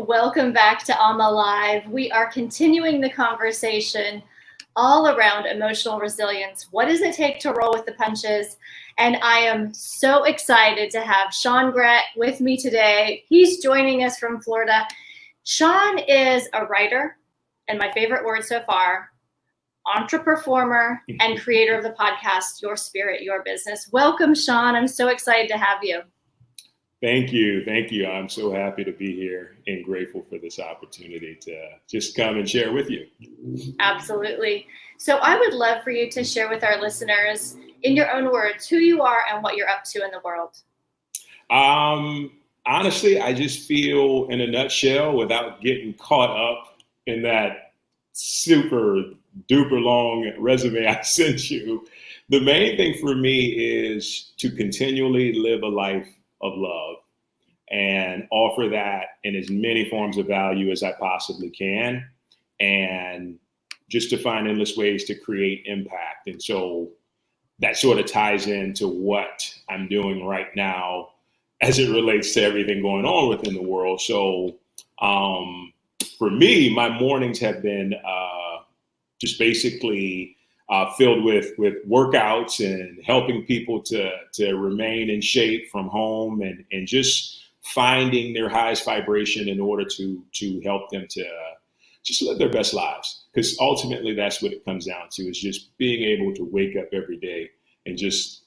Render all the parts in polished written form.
welcome back to Alma Live. We are continuing the conversation all around emotional resilience. What does it take to roll with the punches? And I am so excited to have Shaun Grant with me today. He's joining us from Florida. Shaun is a writer, and my favorite word so far, entreperformer, and creator of the podcast, Your Spirit, Your Business. Welcome, Shaun. I'm so excited to have you. Thank you. Thank you. I'm so happy to be here and grateful for this opportunity to just come and share with you. Absolutely. So I would love for you to share with our listeners, in your own words, who you are and what you're up to in the world. Honestly, I just feel, in a nutshell, without getting caught up in that super duper long resume I sent you, the main thing for me is to continually live a life of love and offer that in as many forms of value as I possibly can, and just to find endless ways to create impact. And so that sort of ties into what I'm doing right now as it relates to everything going on within the world. So for me, my mornings have been just basically filled with workouts and helping people to remain in shape from home, and just finding their highest vibration in order to help them to just live their best lives. Because ultimately that's what it comes down to, is just being able to wake up every day and just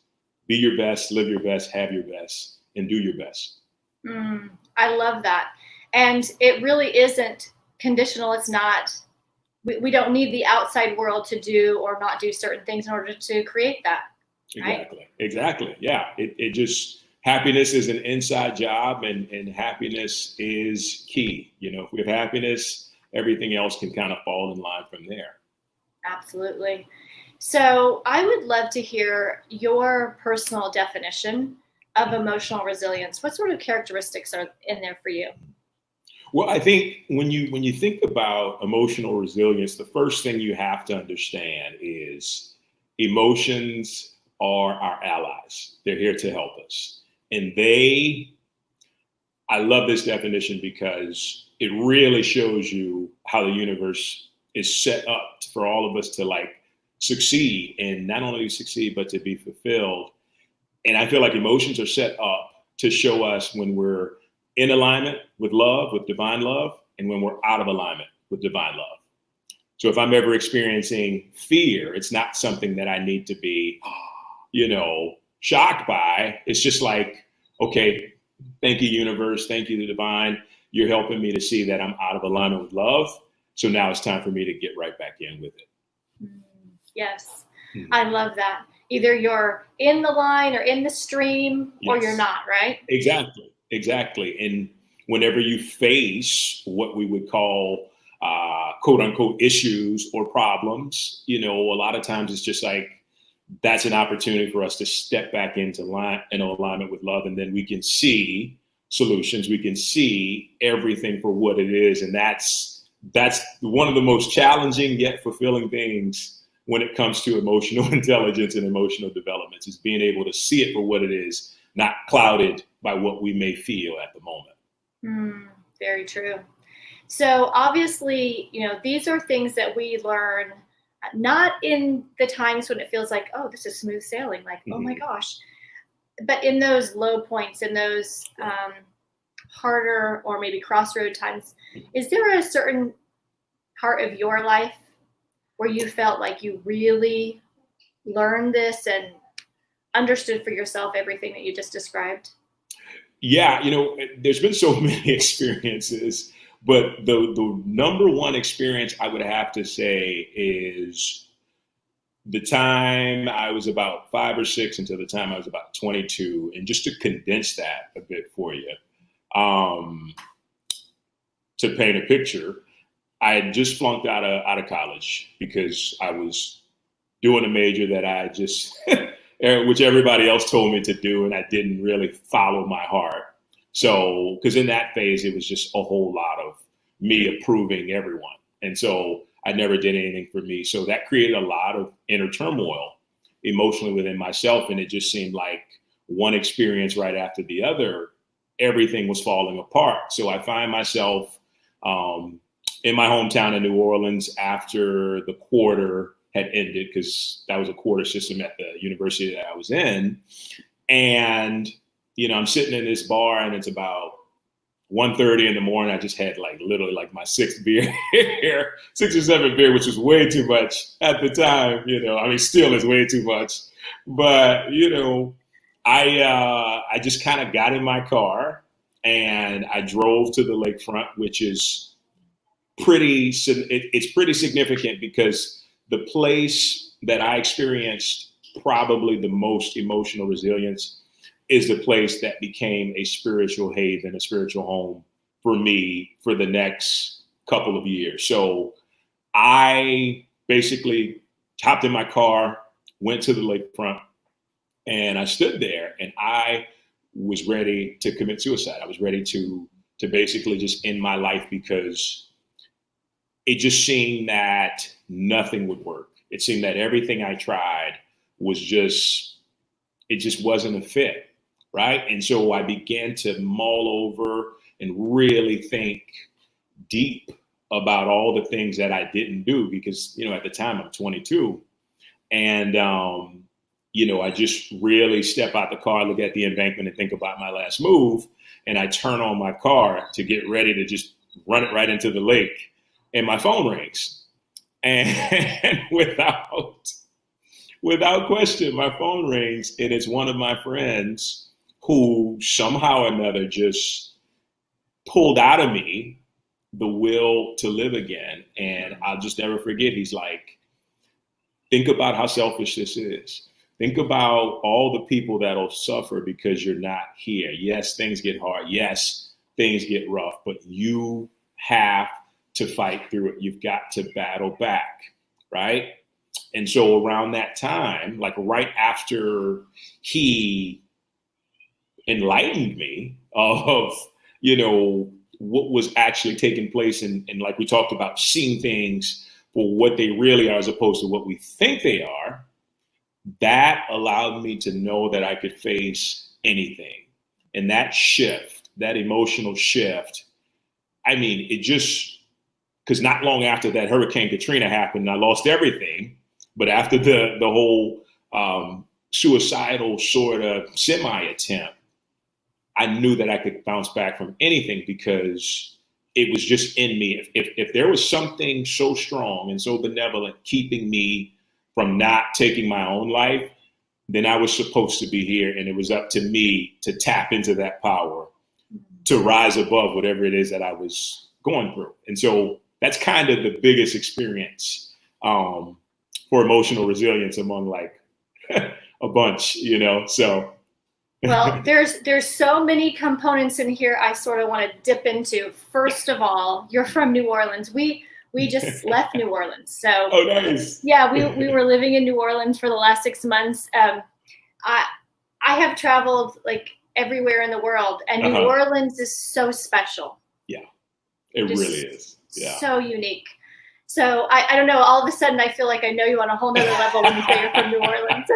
be your best, live your best, have your best, and do your best. I love that. And it really isn't conditional. It's not, we don't need the outside world to do or not do certain things in order to create that. Right? Exactly. Yeah. It just, happiness is an inside job, and happiness is key. You know, if we have happiness, everything else can kind of fall in line from there. Absolutely. So I would love to hear your personal definition of emotional resilience. What sort of characteristics are in there for you? Well, I think when you think about emotional resilience, the first thing you have to understand is emotions are our allies. They're here to help us. And I love this definition because it really shows you how the universe is set up for all of us to succeed, and not only succeed, but to be fulfilled. And I feel like emotions are set up to show us when we're in alignment with love, with divine love, and when we're out of alignment with divine love. So if I'm ever experiencing fear, it's not something that I need to be, shocked by. It's just like, okay, thank you, universe. Thank you, the divine. You're helping me to see that I'm out of alignment with love. So now it's time for me to get right back in with it. Yes, I love that. Either you're in the line or in the stream, or you're not, right? Exactly. And whenever you face what we would call quote unquote issues or problems, a lot of times it's just like, that's an opportunity for us to step back into alignment with love. And then we can see solutions. We can see everything for what it is. And that's one of the most challenging yet fulfilling things when it comes to emotional intelligence and emotional development, is being able to see it for what it is, not clouded by what we may feel at the moment. Very true. So obviously, these are things that we learn, not in the times when it feels like, oh, this is smooth sailing, like, oh my gosh, but in those low points, in those harder or maybe crossroad times. Is there a certain part of your life where you felt like you really learned this and understood for yourself everything that you just described? Yeah, there's been so many experiences, but the number one experience I would have to say is the time I was about 5 or 6 until the time I was about 22. And just to condense that a bit for you, to paint a picture, I had just flunked out of college because I was doing a major that I just, which everybody else told me to do, and I didn't really follow my heart. So, because in that phase, it was just a whole lot of me approving everyone. And so I never did anything for me. So that created a lot of inner turmoil emotionally within myself. And it just seemed like one experience right after the other, everything was falling apart. So I find myself in my hometown of New Orleans after the quarter had ended, because that was a quarter system at the university that I was in. And, I'm sitting in this bar and it's about 1:30 in the morning. I just had literally my sixth beer, 6 or 7 beer, which was way too much at the time. Still is way too much. But, I just kind of got in my car and I drove to the lakefront, which is it's pretty significant because the place that I experienced probably the most emotional resilience is the place that became a spiritual haven, a spiritual home for me for the next couple of years. So I basically hopped in my car, went to the lakefront, and I stood there and I was ready to commit suicide. I was ready to basically just end my life because it just seemed that nothing would work. It seemed that everything I tried it just wasn't a fit. Right. And so I began to mull over and really think deep about all the things that I didn't do because, at the time I'm 22 and, I just really step out the car, look at the embankment and think about my last move. And I turn on my car to get ready to just run it right into the lake and my phone rings. And without question, my phone rings and it's one of my friends who somehow or another just pulled out of me the will to live again. And I'll just never forget. He's like, think about how selfish this is. Think about all the people that'll suffer because you're not here. Yes, things get hard. Yes, things get rough, but you have to fight through it. You've got to battle back, right? And so around that time, right after he enlightened me of, what was actually taking place and like we talked about, seeing things for what they really are as opposed to what we think they are, that allowed me to know that I could face anything. And that shift, that emotional shift, it just, because not long after that, Hurricane Katrina happened, I lost everything. But after the whole suicidal sort of semi-attempt, I knew that I could bounce back from anything because it was just in me. If there was something so strong and so benevolent keeping me from not taking my own life, then I was supposed to be here. And it was up to me to tap into that power, to rise above whatever it is that I was going through. And so that's kind of the biggest experience for emotional resilience among a bunch, so. Well, there's so many components in here I sort of want to dip into. First of all, you're from New Orleans. We just left New Orleans. So oh, nice. Yeah, we were living in New Orleans for the last 6 months. I have traveled everywhere in the world, and New Orleans is so special. Yeah, it really is. Yeah. So unique. So I don't know, all of a sudden I feel like I know you on a whole nother level when you say you're from New Orleans.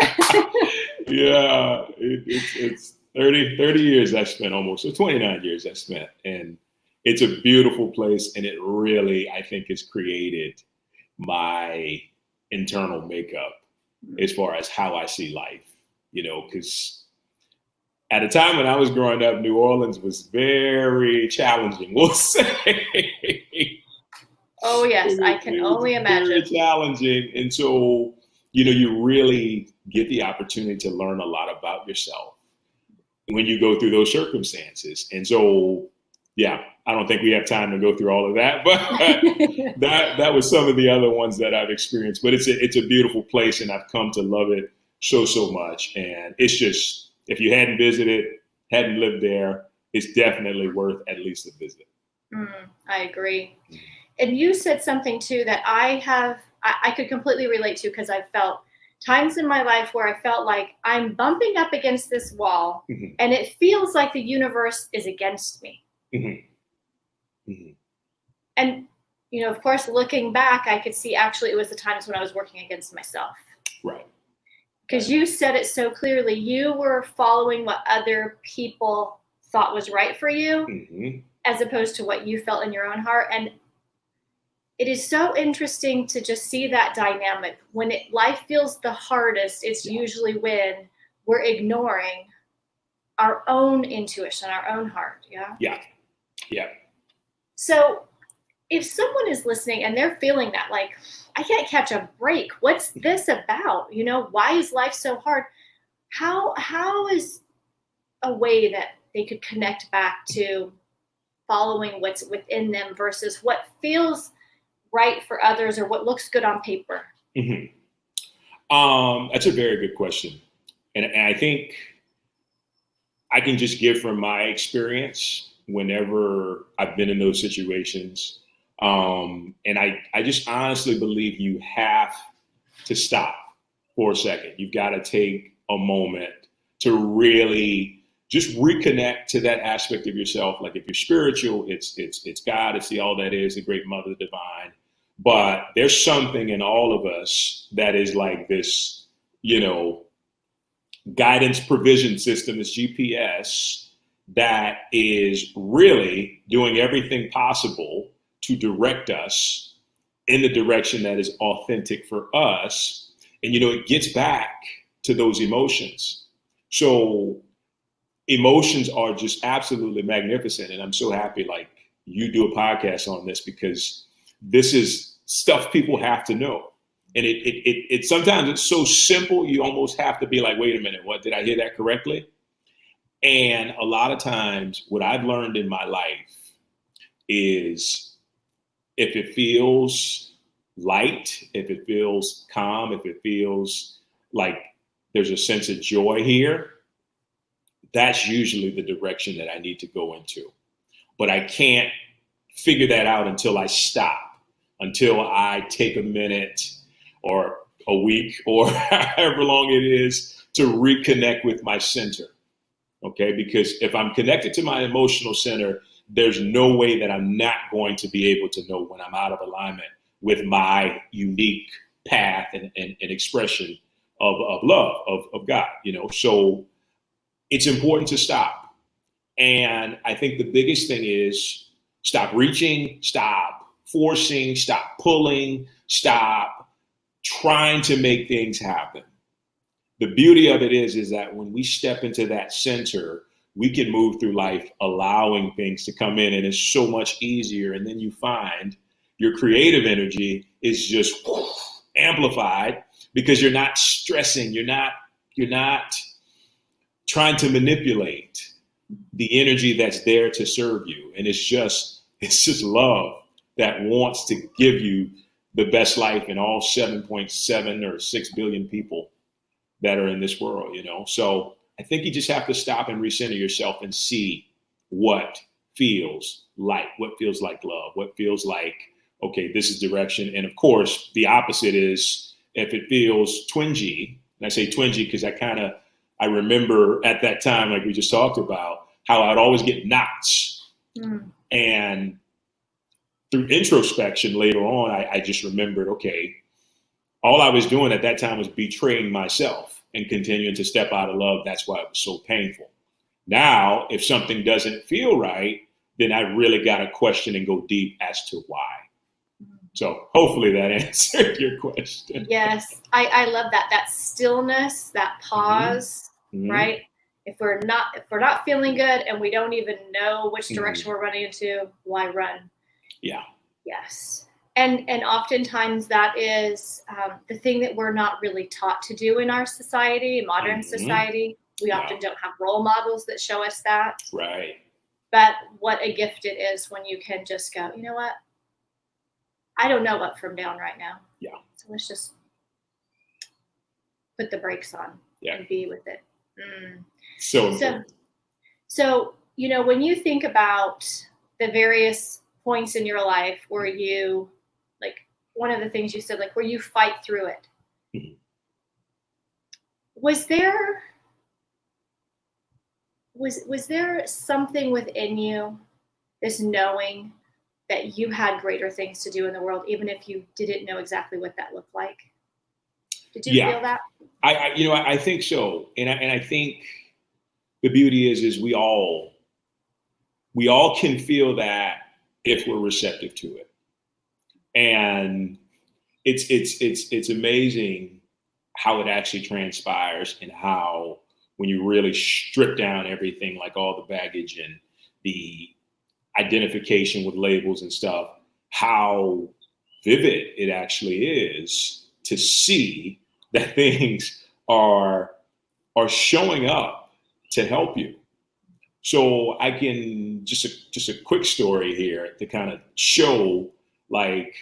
Yeah, it's 30 years I spent almost, so 29 years I spent. And it's a beautiful place. And it really, I think, has created my internal makeup as far as how I see life, because at a time when I was growing up, New Orleans was very challenging, we'll say. Oh, yes, I can only imagine. Very challenging. And so, you really get the opportunity to learn a lot about yourself when you go through those circumstances. And so, yeah, I don't think we have time to go through all of that, but that was some of the other ones that I've experienced. But it's a beautiful place, and I've come to love it so much. And it's just, if you hadn't visited, hadn't lived there, it's definitely worth at least a visit. I agree. And you said something too that I could completely relate to, because I've felt times in my life where I felt like I'm bumping up against this wall, and it feels like the universe is against me. And, of course, looking back, I could see actually it was the times when I was working against myself. Right. Because you said it so clearly. You were following what other people thought was right for you. as opposed to what you felt in your own heart. And it is so interesting to just see that dynamic. When life feels the hardest, it's usually when we're ignoring our own intuition, our own heart. Yeah. So if someone is listening and they're feeling that, like, I can't catch a break, what's this about? Why is life so hard? How is a way that they could connect back to following what's within them versus what feels right for others or what looks good on paper? Mm-hmm. That's a very good question. And I think I can just give from my experience whenever I've been in those situations. And I just honestly believe you have to stop for a second. You've got to take a moment to really just reconnect to that aspect of yourself. Like if you're spiritual, it's God, it's the all that is, the great mother, the divine. But there's something in all of us that is like this, guidance provision system, this GPS that is really doing everything possible to direct us in the direction that is authentic for us. And, it gets back to those emotions. So emotions are just absolutely magnificent. And I'm so happy, like, you do a podcast on this because this is stuff people have to know. And it sometimes it's so simple, you almost have to be like, wait a minute, what, did I hear that correctly? And a lot of times what I've learned in my life is if it feels light, if it feels calm, if it feels like there's a sense of joy here, that's usually the direction that I need to go into. But I can't figure that out until I stop, until I take a minute or a week or however long it is to reconnect with my center. Okay, because if I'm connected to my emotional center, there's no way that I'm not going to be able to know when I'm out of alignment with my unique path and expression of love, of God, So it's important to stop. And I think the biggest thing is stop reaching, stop forcing, stop pulling, stop trying to make things happen. The beauty of it is that when we step into that center, we can move through life allowing things to come in, and it's so much easier. And then you find your creative energy is just amplified because you're not stressing, you're not trying to manipulate the energy that's there to serve you. And it's just love that wants to give you the best life in all 7.7 or 6 billion people that are in this world, So I think you just have to stop and recenter yourself and see what feels like love, what feels like, okay, this is direction. And of course, the opposite is if it feels twingy, and I say twingy because I remember at that time, like we just talked about, how I'd always get knots. And through introspection later on, I just remembered, okay, all I was doing at that time was betraying myself and continuing to step out of love. That's why it was so painful. Now, if something doesn't feel right, then I really got to question and go deep as to why. So hopefully that answered your question. Yes, I love that stillness, that pause, right? If we're not feeling good and we don't even know which direction we're running into, why run? Yeah. Yes. And oftentimes that is the thing that we're not really taught to do in our society, modern society. We often don't have role models that show us that. Right. But what a gift it is when you can just go, you know what? I don't know up from down right now. Yeah. So let's just put the brakes on and be with it. So important. So, when you think about the various points in your life where you, like one of the things you said, like where you fight through it, was there something within you, this knowing that you had greater things to do in the world, even if you didn't know exactly what that looked like? Did you feel that? I think so. And I think the beauty is we all we all can feel that if we're receptive to it. And it's amazing how it actually transpires, and how when you really strip down everything, like all the baggage and the identification with labels and stuff, how vivid it actually is to see that things are showing up to help you. So I can just a quick story here to kind of show, like,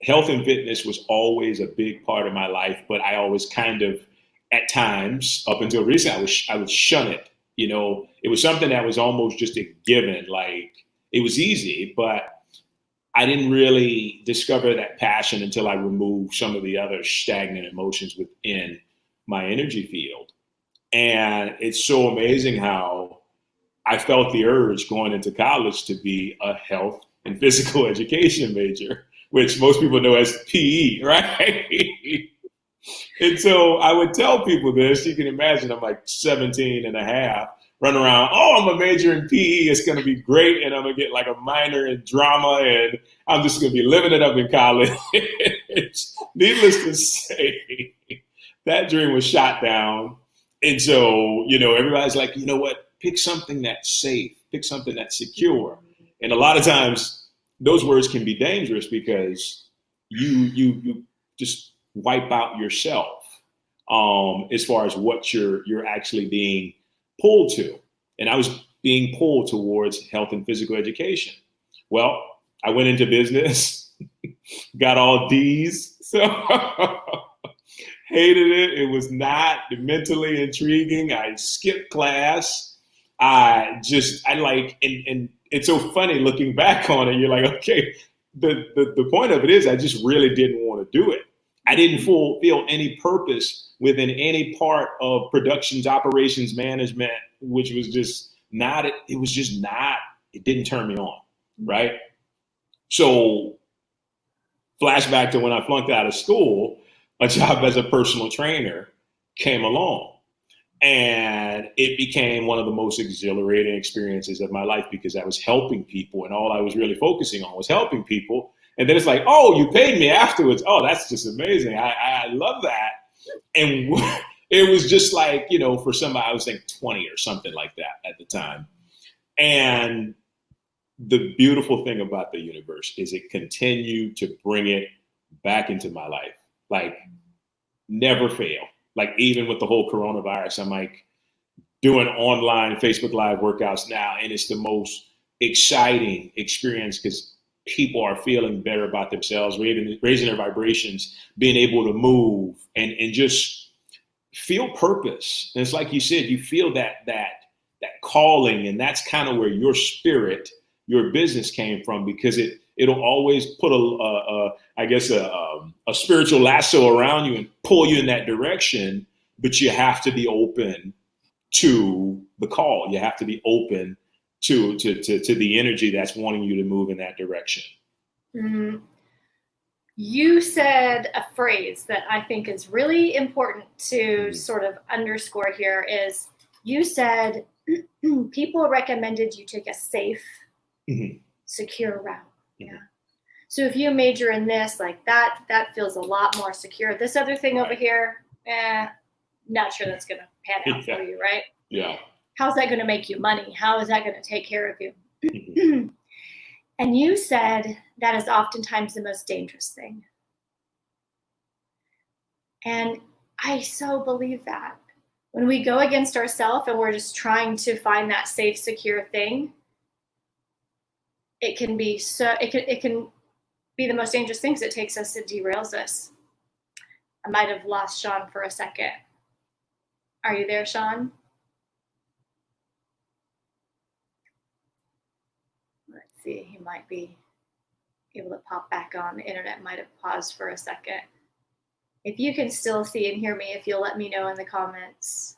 health and fitness was always a big part of my life, but I always kind of, at times, up until recently, I would shun it. You know, it was something that was almost just a given. Like, it was easy, but I didn't really discover that passion until I removed some of the other stagnant emotions within my energy field. And it's so amazing how I felt the urge going into college to be a health and physical education major, which most people know as PE, right? And so I would tell people this. You can imagine I'm like 17 and a half, running around, oh, I'm a major in PE. It's going to be great. And I'm going to get like a minor in drama. And I'm just going to be living it up in college. Needless to say, that dream was shot down. And so, you know, everybody's like, you know what? Pick something that's safe. Pick something that's secure. And a lot of times those words can be dangerous, because you just wipe out yourself as far as what you're actually being pulled to. And I was being pulled towards health and physical education. Well, I went into business, got all D's, so hated it. It was not mentally intriguing. I skipped class. I like, and it's so funny looking back on it. You're like, okay, the point of it is I just really didn't want to do it. I didn't feel any purpose within any part of productions, operations, management, which was just not, it was just not, it didn't turn me on, right? So flashback to when I flunked out of school, a job as a personal trainer came along. And it became one of the most exhilarating experiences of my life, because I was helping people, and all I was really focusing on was helping people. And then it's like, oh, you paid me afterwards. Oh, that's just amazing. I love that. And it was just like, you know, for somebody, I was like 20 or something like that at the time. And the beautiful thing about the universe is it continued to bring it back into my life. Like, never fail. Like, even with the whole coronavirus, I'm like doing online Facebook Live workouts now, and it's the most exciting experience, because people are feeling better about themselves, raising their vibrations, being able to move and just feel purpose. And it's like you said, you feel that calling, and that's kind of where your spirit, your business came from, because it'll always put a spiritual lasso around you and pull you in that direction. But you have to be open to the call. You have to be open to the energy that's wanting you to move in that direction. Mm-hmm. You said a phrase that I think is really important to sort of underscore here is, you said people recommended you take a safe, secure route. Yeah. So if you major in this, like that feels a lot more secure. This other thing over here, not sure that's going to pan out for you, right? Yeah. How's that going to make you money? How is that going to take care of you? And you said that is oftentimes the most dangerous thing. And I so believe that. When we go against ourselves and we're just trying to find that safe, secure thing, it can be it can be the most dangerous thing, because it takes us, it derails us. I might have lost Shaun for a second. Are you there, Shaun? Let's see, he might be able to pop back on. The internet might have paused for a second. If you can still see and hear me, if you'll let me know in the comments.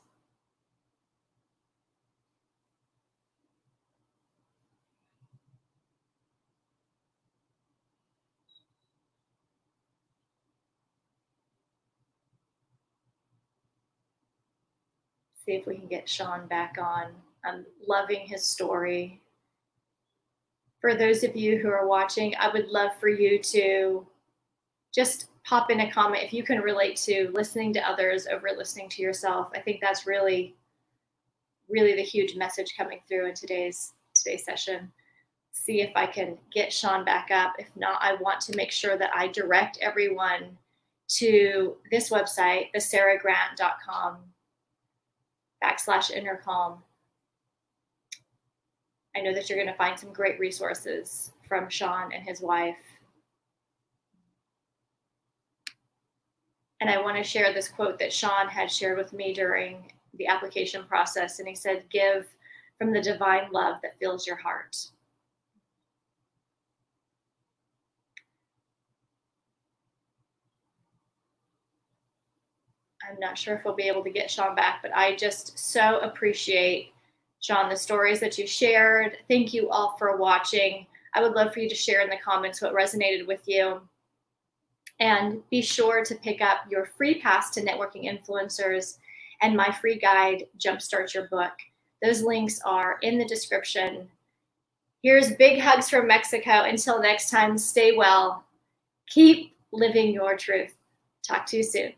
See if we can get Shaun back on. I'm loving his story. For those of you who are watching, I would love for you to just pop in a comment if you can relate to listening to others over listening to yourself. I think that's really, really the huge message coming through in today's session. See if I can get Shaun back up. If not, I want to make sure that I direct everyone to this website, thesarahgrant.com/innercalm. I know that you're going to find some great resources from Shaun and his wife. And I want to share this quote that Shaun had shared with me during the application process. And he said, "Give from the divine love that fills your heart." I'm not sure if we'll be able to get Shaun back, but I just so appreciate, Shaun, the stories that you shared. Thank you all for watching. I would love for you to share in the comments what resonated with you. And be sure to pick up your free pass to Networking Influencers and my free guide, Jumpstart Your Book. Those links are in the description. Here's big hugs from Mexico. Until next time, stay well. Keep living your truth. Talk to you soon.